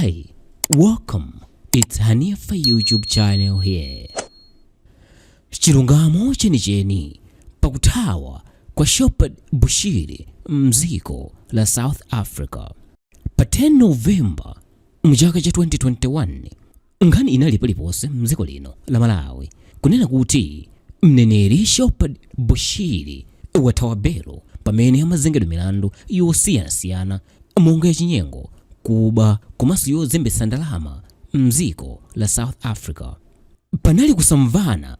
Hi, welcome. It's Hanifa YouTube channel here. Chilungamo cheni Pakuthawa kwa Shepherd Bushiri, Mdziko la South Africa. Pa 10 November mchaka cha 2021, nkhani inali paliponse mziko lino la Malawi kunena kuti Mneneri Shepherd Bushiri wathawa belo pamene amazengedwa milandu yosiyanasiyana monga chinyengo, kuba, komanso yozembetsa ndalama mziko la South Africa. Panali kusamvana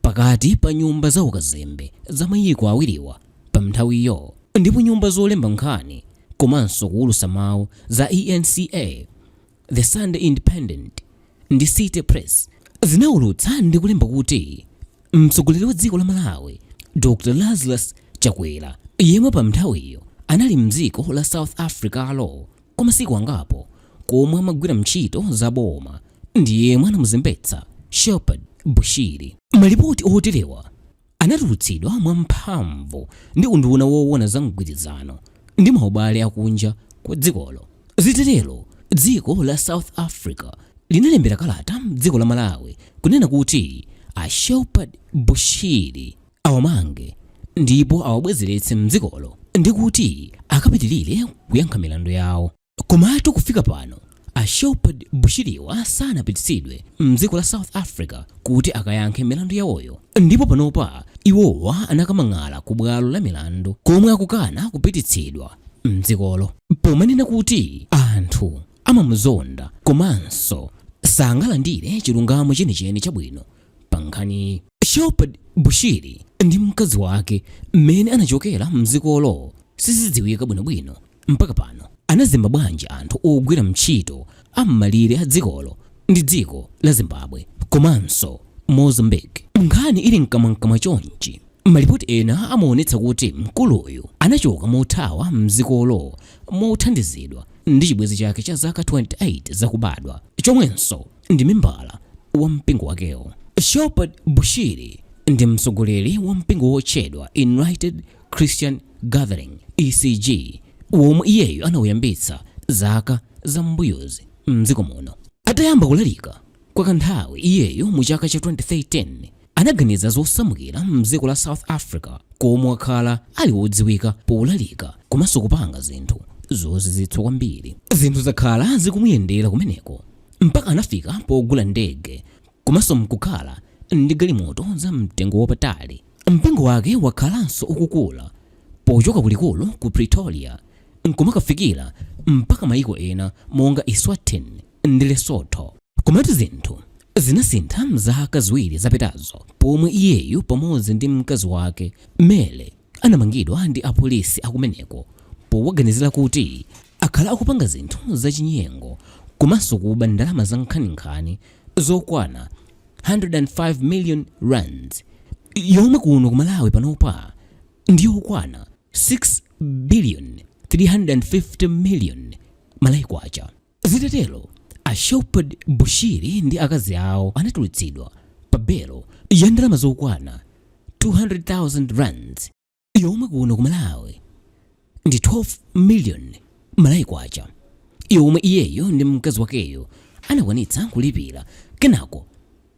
pakati pa nyumba za ukazembe za mayiko awiriwa pa nthawiyo, ndipo nyumba zolemba nkhani komanso kuwulutsa mawu za ENCA, The Sunday Independent ndi City Press zinawulutsa ndi kulemba kuti mtsogoleri wa dziko la Malawi Dr. Lazarus Chakwera, yemwe pa nthawiyo anali mdziko la South Africalo kwa masiku angapo, komwe amagwira ntchito za boma, ndi yemwe anamuzembetsa Shepherd Bushiri. Malipoti oterewa anatulutsidwa mwamphamvu ndi unduna woona za mgwirizano ndi maubale akunja kwa dzikolo. Zitatero, dziko la South Africa linalembera kalata mdziko la Malawi kunena kuti a Shepherd Bushiri awamange ndipo awabwezeretse mdzikolo ndi kuti akapitilire kuyankha milandu yawo. Komatu kufika pano a Shepherd Bushiriwa sanapititsidwe mdziko la South Africa kuti akayankhe milandu yawoyo, ndipo panopa iwowa anakamang'ala ku bwalo la milandu komwe akukana kupititsidwa mdzikolo, pomanena kuti anthu amamuzonda komanso sangalandire chilungamo chenicheni chabwino pa nkhani. Shepherd Bushiri ndi mkazi wake mmene anachokera mdzikolo sizidziwika bwinobwino mpaka pano. Anazemba bwanji anthu ogwira ntchito am'malire a dzikolo ndi dziko la Zimbabwe komanso Mozambique. Nkhani ili mkamwamkamwa chonchi, malipoti ena amaonetsa kuti mkuluyu anachoka mothawa mdzikolo mothandizidwa ndi chibwenzi chake cha zaka 28 zakubadwa, chomwenso ndi membala wa mpingo wakewo. Shepherd Bushiri ndi mtsogoleri wa mpingo wotchedwa United Christian Gathering ECG, womwe iyeyo anawuyambitsa zaka za mbuyozi mdziko muno. Atayamba kulalika kwa kanthawi, iyeyo mu chaka cha 2013 anaganiza zosamukira mdziko la South Africa, komwe wakhala ali wodziwika polalika komanso kupanga zinthu zozizwitsa kwambiri. Zinthu zakhala zikumuyendera kumeneko mpaka anafika pogula ndege komanso mkukhala ndi galimoto za mtengo wapatali. Mpingo wake wakhalanso ukukula pochoka kulikulu ku Pretoria nkumakafikira mpaka mayiko ena monga Eswatini ndi Lesotho. Komatu zinthu zinasintha mzaka ziwiri zapitazo, pomwe iyeyu pamodzi ndi mkazi wake Mele anamangidwa ndi apolisi akumeneko powaganizira kuti akhala akupanga zinthu za chinyengo komanso kuba ndalama za nkhani zokwana 105 million rands, yomwe kuno ku Malawi panopa ndiyo kukwana 6 billion 350 million Malawi kwacha. Zitatero, a Shepherd Bushiri ndi akazi awo anatulutsidwa pa belo ya ndalama zokwana 200,000 rands, yomwe kuno ku Malawi ndi 12 million Malawi kwacha, yomwe iyeyo ndi mkazi wakeyo anakwanitsa kulipira. Kenako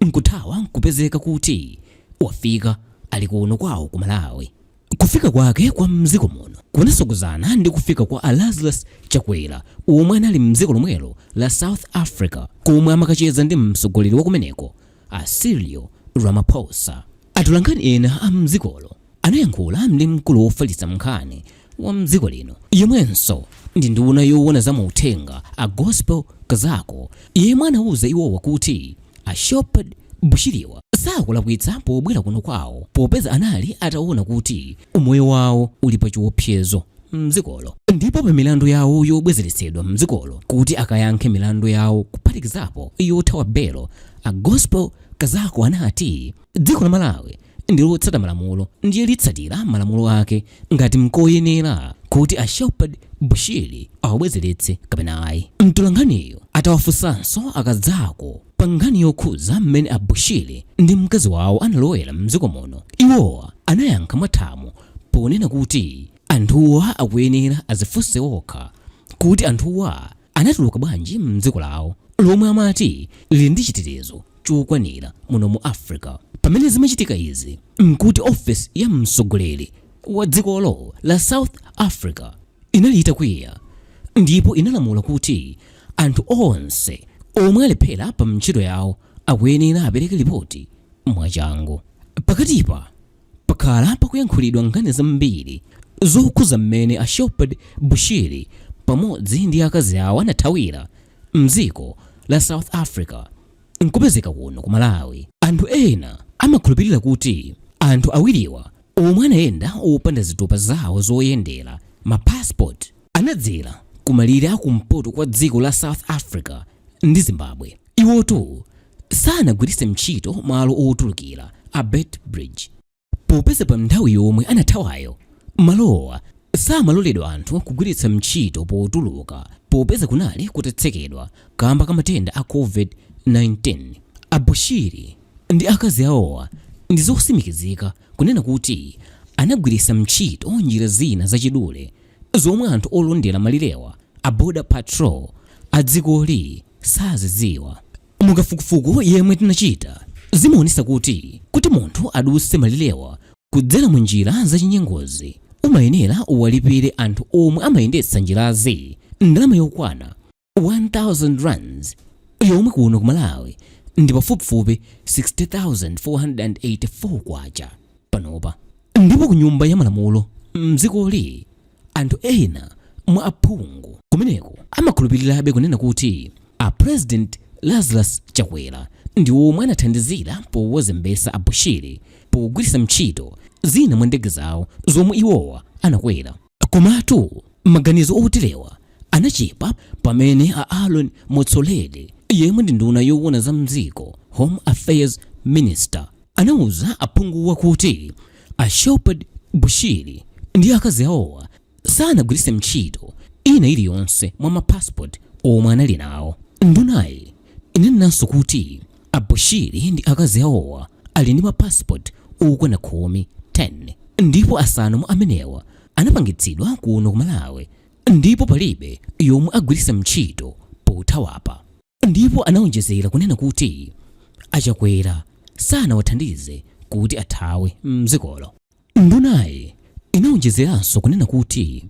nkuthawa nkupezeka kuti wafika ali kuno kwawo ku Malawi. Kufika kwake kwa mziko muno kunasogozana ndi kufika kwa Lazarus Chakwera, omwe anali mziko lomwelo la South Africa, komwe amakacheza ndi mtsogoleri wakumeneko a Cyril Ramaphosa. Atulankhani ena a mzikolo anayankhula ndi mkulu wofalitsa nkhani wa mziko lino, yemwenso ndi nduna yoona za mauthenga a Gospel Kazako, yemwe anauza iwowa kuti a Shepherd Bushiriwa sakulakwitsa pobwera kuno kwawo popeza anali ataona kuti umoyo wawo uli pa chiopsezo mzikolo, ndipo pa milandu yawo yobwezeretsedwa mzikolo kuti akayankhe milandu yawo kuphatikizapo yothawa belo, a Gospel Kazako anati dziko la Malawi ndi lotsata malamulo ndiye litsatira malamulo ake ngati mkoyenera kuti a Shepherd Bushiri awabwezeretse kapena ayi. Mtolankhaniyo atawafunsanso akadzako pa nkhani yokhuza mmene a Bushiri ndi mkazi wawo analowera mdziko muno. Iwowa anayankha mwathamu ponena kuti anthuwa akuyenera azifunse okha kuti anthuwa anatuluka bwanji mdziko lawo lomwe amati lili ndi chitetezo chokwanira muno mu Africa. Pamene zimachitika izi nkuti office ya mtsogoleri wa dzikolo la South Africa inali itakwiya ndipo inalamula kuti anthu onse omwe alephera pa ntchito yawo akuyenera apereke ripoti mwachangu. Pakatipa pakhala pakuyankhulidwa nkhani zambiri zokhuza mmene a Shepherd Bushiri pamodzi ndi akazi awo anathawira mdziko la South Africa nkupezeka kuno ku Malawi. Anthu ena amakhulupirira kuti anthu awiriwa omwe anayenda opanda zitupa zawo zoyendera ma passport anadzera kumalire akumpoto kwa dziko la South Africa ndi Zimbabwe. Iwotu sanagwiritse ntchito malo otulukira a Bridge popeza pa nthawi yomwe anathawayo malowa samaloledwa anthu kugwiritsa ntchito potuluka popeza kunali kutatsekedwa kamba ka matenda a COVID-19. A Bushiri ndi akazi awowa ndi zosimikizika kunena kuti anagwiritsa ntchito njira zina zachidule zomwe anthu olondera malirewa a border patrol a dzikoli sazidziwa. Mukafukufuku yemwe tinachita zimaonesa kuti munthu aduse malirewa kudzera mu njira za chinyengozi umayenera uwalipire anthu omwe amayendetsa njirazi ndalama yokwana 1000 rands yomwe kuno ku Malawi ndi pafupifupi 60,484 kwacha panopa. Ndipo ku nyumba ya malamulo mdzikoli anthu ena mwa aphungu kumeneko amakhulupirirabe kunena kuti a President Lazarus Chakwera ndi omwe anathandizira powozembetsa a Bushiri pogwiritsa ntchito zina mwa ndege zawo zomwe iwowa anakwera. Komatu maganizo oterewa anachepa pamene a Aaron Motsoaledi yemwe ndi nduna yoona za mziko Home Affairs Minister anauza aphunguwa kuti a Shepherd Bushiri ndi akazi awowa sanagwiritse ntchito ina iliyonse mwa mapassport omwe anali nawo. Ndunayi inenanso kuti a Bushiri ndi akazi awowa ali ndi mapassport okwana 10 ndipo asanu mwa amenewa anapangitsidwa kuno ku Malawi ndipo palibe yomwe agwiritsa ntchito pothawapa. Ndipo anaonjezera kunena kuti Chakwera sanawathandize kuti athawe mdzikolo. Ndunayi inaonjezeranso kunena kuti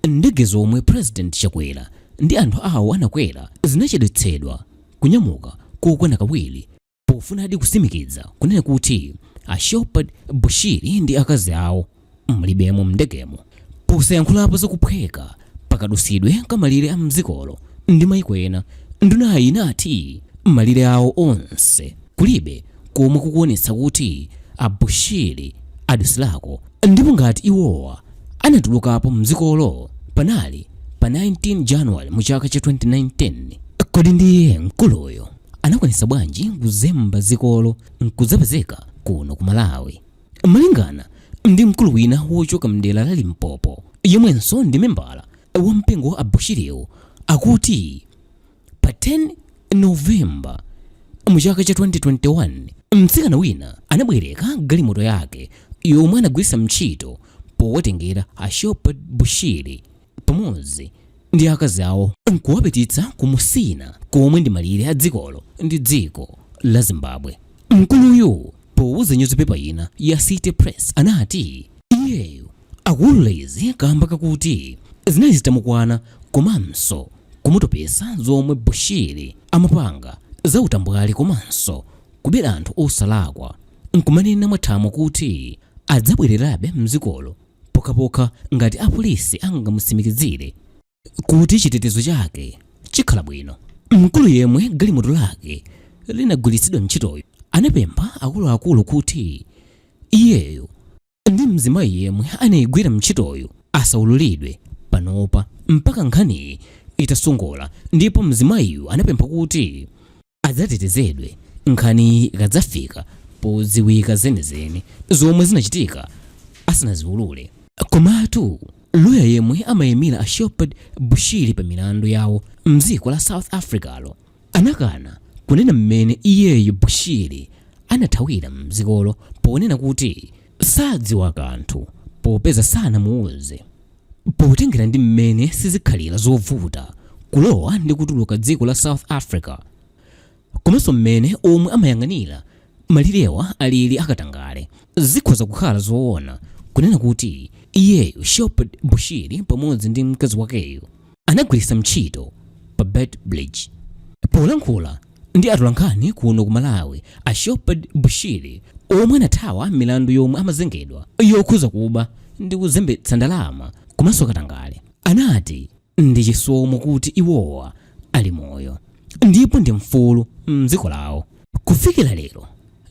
ndege zomwe President Chakwera ndi anthu awo anakwera zinachedwetsedwa kunyamuka kokwana kawiri pofunadi kusimikiza kunena kuti a Shepherd Bushiri ndi akazi awo mlibemo mndegemo. Posayankhulapo zakuphweka pakadusidwe kamalire a mdzikolo ndi mayiko ena, ndunayi inati malire awo onse kulibe komwe kukuonetsa kuti a Bushiri adusilako, ndipo ngati iwowa anatulukapo mdzikolo Panali pa 19 January mu chaka cha 2019. Kodi ndiye mkuluyo anakwanisa bwanji kuzemba dzikolo nkuzapezeka kuno ku Malawi? Malingana ndi mkulu wina wochoka mdera la Limpopo yemwenso ndi membala wa mpingo wa Bushiriwo akuti pa 10 November mu chaka cha 2021 mtsikana wina anabwereka galimoto yake yomwe anagwiritsa ntchito powatengera a Shepherd Bushiri pamodzi ndi akazi awo nkuwapititsa ku Musina komwe ndi malire a dzikolo ndi dziko la Zimbabwe. Mkuluyu powuza newspaper ina ya City Press anati iyeyo akuulula izi kamba kakuti zinali zitamukwana komanso kumutopesa zomwe Bushiri amapanga za utambwali komanso kubera anthu osalakwa, nkumanena mwathamwa kuti adzabwererabe mdzikolo pokapoka ngati apolisi angamusimikizire kuti chitetezo chake chikhala bwino. Mkulu yemwe galimoto lake linagwiritsidwa ntchitoyo anapempha akuluakulu kuti iyeyo ndi mzimayi yemwe anayigwira ntchitoyo asaululidwe panopa mpaka nkhani itasungola, ndipo mzimayiyo anapempha kuti adzatetezedwe nkhani ikadzafika podziwika zenizeni zomwe zinachitika asanaziulule. Komatu loya yemwe amayimira a Shepherd Bushiri pa milandu yawo mdziko la South Africalo anakana kunena mmene iyeyo Bushiri anathawira mdzikolo ponena kuti sadziwa kanthu popeza sanamuuze, potengera ndi mmene sizikhalira zovuta kulowa ndi kutuluka dziko la South Africa, komanso mmene omwe amayang'anira malirewa alili akatangale. Zikhoza kukhala zoona kunena kuti iyeyo Shepherd Bushiri pamodzi ndi mkazi wakeyo anagwiritsa ntchito pa Beit Bridge. Polankhula ndi atolankhani kuno ku Malawi, a Shepherd Bushiri omwe anathawa milandu yomwe amazengedwa yokhuza kuba ndi yozembetsa ndalama komanso katangale, anati ndi chisomo kuti iwowa ali moyo ndipo ndi mfulu mdziko lawo. Kufikira lero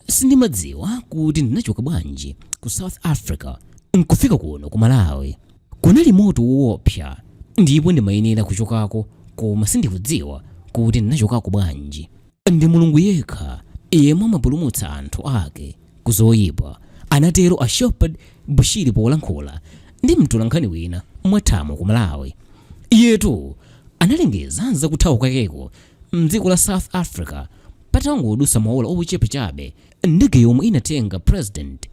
sindimadziwa kuti ndinachoka bwanji ku South Africa nkufika kuno ku Malawi. Kunali moto woopsa ndipo ndimayenera kuchokako, koma sindikudziwa kuti ndinachokako bwanji. Ndi Mulungu yekha yemwe amapulumutsa anthu ake kuzoyipa, anatero a Shepherd Bushiri polankhula ndi mtolankhani wina mwathamo ku Malawi. Iyetu analengeza za kuthawa kwakeko mdziko la South Africa patangodutsa maola ochepa chabe ndege yomwe inatenga President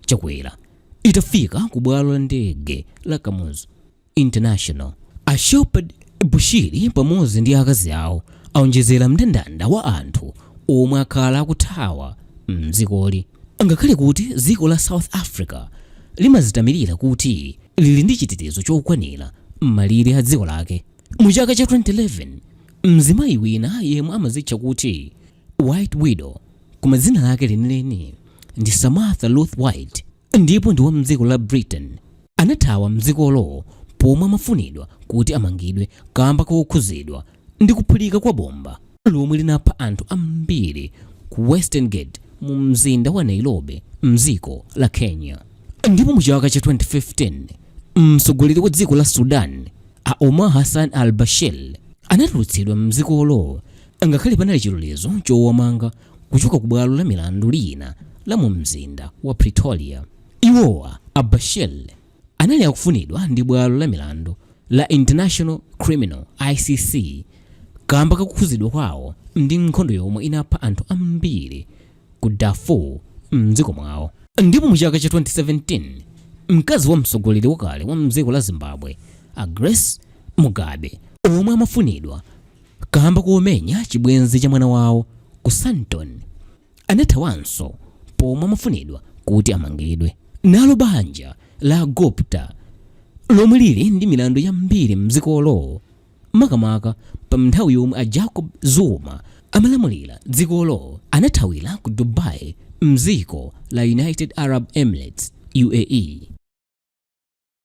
Chakwera itafika ku bwalo la ndege la Kamuzu International. A Shepherd Bushiri pamodzi ndi akazi awo aonjezera mndandanda wa anthu omwe akhala akuthawa mdzikoli, ngakhale kuti dziko la South Africa limazitamirira kuti lili ndi chitetezo chokwanira m'malire a dziko lake. Mu chaka cha 2011 mzimayi wina yemwe amazitcha kuti White Widow koma dzina lake lenileni ndi Samantha Ruth White ndipo ndi wa mdziko la Britain anathawa mdzikolo pomwe amafunidwa kuti amangidwe kamba kokhuzidwa ndi kuphulika kwa bomba lomwe linapha anthu ambiri ku Western Gate mu mzinda wa Nairobi mdziko la Kenya. Ndipo mu chaka cha 2015 mtsogoleri wa dziko la Sudan a Omar Hassan al-Bashir anatulutsidwa mdzikolo ngakhale panali chilolezo chowamanga kuchoka ku bwalo la milandu lina la mu mzinda wa Pretoria. Iwowa a Bashir anali akufunidwa ndi bwalo la milandu la International Criminal ICC kamba kakukhuzidwa kwawo ndi nkhondo yomwe inapha anthu ambiri ku Darfur mdziko mwawo. Ndipo mu chaka cha 2017 mkazi wa mtsogoleri wakale wa mdziko la Zimbabwe a Grace Mugabe omwe amafunidwa kamba komenya chibwenzi cha mwana wawo ku Sandton anathawanso pomwe amafunidwa kuti amangidwe. Nalo banja la Gupta lomwe lili ndi milandu yambiri mdzikolo makamaka pa nthawi yomwe a Jacob Zuma amalamulira dzikolo anathawira ku Dubai mdziko la United Arab Emirates UAE.